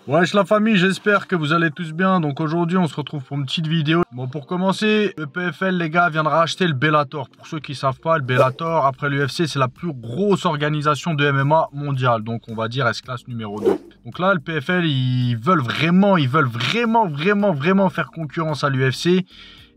Wesh la famille, j'espère que vous allez tous bien. Donc aujourd'hui on se retrouve pour une petite vidéo. Bon, pour commencer, le PFL les gars vient de racheter le Bellator. Pour ceux qui ne savent pas, le Bellator après l'UFC c'est la plus grosse organisation de MMA mondiale. Donc on va dire S-Class numéro 2. Donc là le PFL ils veulent vraiment faire concurrence à l'UFC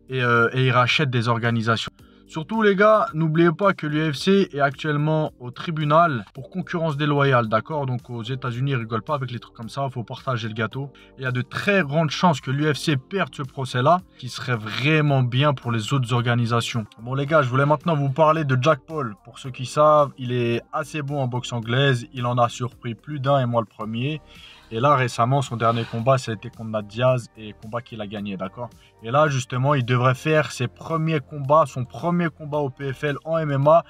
et ils rachètent des organisations. Surtout les gars, n'oubliez pas que l'UFC est actuellement au tribunal pour concurrence déloyale, d'accord? Donc aux États-Unis, ils rigolent pas avec les trucs comme ça, il faut partager le gâteau. Il y a de très grandes chances que l'UFC perde ce procès-là, qui serait vraiment bien pour les autres organisations. Bon les gars, je voulais maintenant vous parler de Jack Paul. Pour ceux qui savent, il est assez bon en boxe anglaise, il en a surpris plus d'un et moi le premier. Et là, récemment, son dernier combat, ça a été contre Nate Diaz et combat qu'il a gagné, d'accord? Et là, justement, il devrait faire son premier combat au PFL en MMA,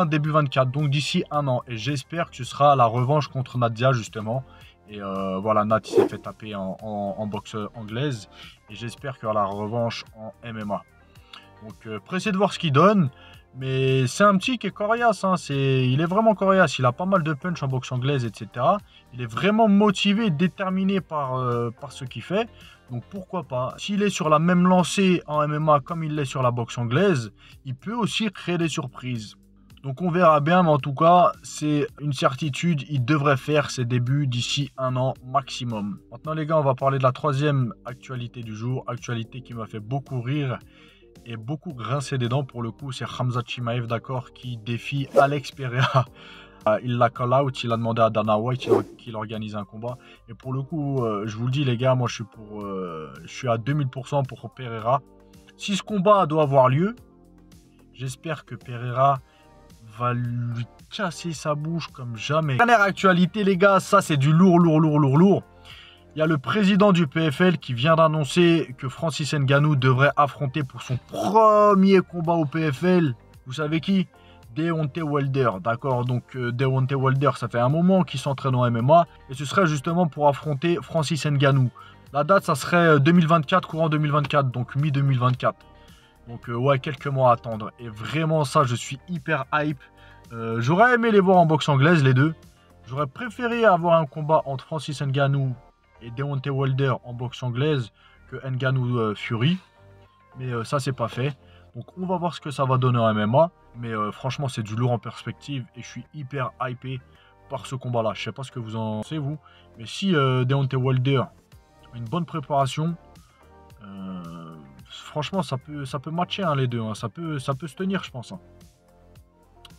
début 24, donc d'ici un an. Et j'espère que ce sera la revanche contre Nate Diaz, justement. Et voilà, Nate s'est fait taper en boxe anglaise. Et j'espère qu'il y aura la revanche en MMA. Donc, pressé de voir ce qu'il donne. Mais c'est un petit qui est coriace, hein. Il est vraiment coriace, il a pas mal de punch en boxe anglaise, etc. Il est vraiment motivé, déterminé par ce qu'il fait. Donc pourquoi pas. S'il est sur la même lancée en MMA comme il l'est sur la boxe anglaise, il peut aussi créer des surprises. Donc on verra bien, mais en tout cas, c'est une certitude, il devrait faire ses débuts d'ici un an maximum. Maintenant les gars, on va parler de la troisième actualité du jour, actualité qui m'a fait beaucoup rire et beaucoup grincé des dents pour le coup. C'est Khamzat Chimaev, d'accord, qui défie Alex Pereira. Il l'a call out, il a demandé à Dana White qu'il organise un combat. Et pour le coup, je vous le dis les gars, moi je suis à 2000% pour Pereira. Si ce combat doit avoir lieu, j'espère que Pereira va lui casser sa bouche comme jamais. Dernière actualité les gars, ça c'est du lourd. Il y a le président du PFL qui vient d'annoncer que Francis Ngannou devrait affronter pour son premier combat au PFL. Vous savez qui? Deontay Wilder, d'accord? Donc Deontay Wilder, ça fait un moment qu'il s'entraîne en MMA. Et ce serait justement pour affronter Francis Ngannou. La date, ça serait 2024, courant 2024, donc mi-2024. Donc ouais, quelques mois à attendre. Et vraiment ça, je suis hyper hype. J'aurais aimé les voir en boxe anglaise, les deux. J'aurais préféré avoir un combat entre Francis Ngannou et Deontay Wilder en boxe anglaise que Ngannou Fury. Mais ça, c'est pas fait. Donc, on va voir ce que ça va donner en MMA. Mais franchement, c'est du lourd en perspective. Et je suis hyper hypé par ce combat-là. Je sais pas ce que vous en pensez, vous. Mais si Deontay Wilder a une bonne préparation, franchement, ça peut matcher hein, les deux. Hein. Ça peut se tenir, je pense. Hein.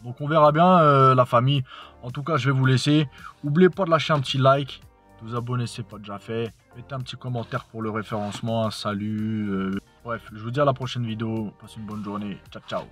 Donc, on verra bien, la famille. En tout cas, je vais vous laisser. N'oubliez pas de lâcher un petit like. De vous abonner si ce n'est pas déjà fait. Mettez un petit commentaire pour le référencement. Un salut. Bref, je vous dis à la prochaine vidéo. Passez une bonne journée. Ciao, ciao.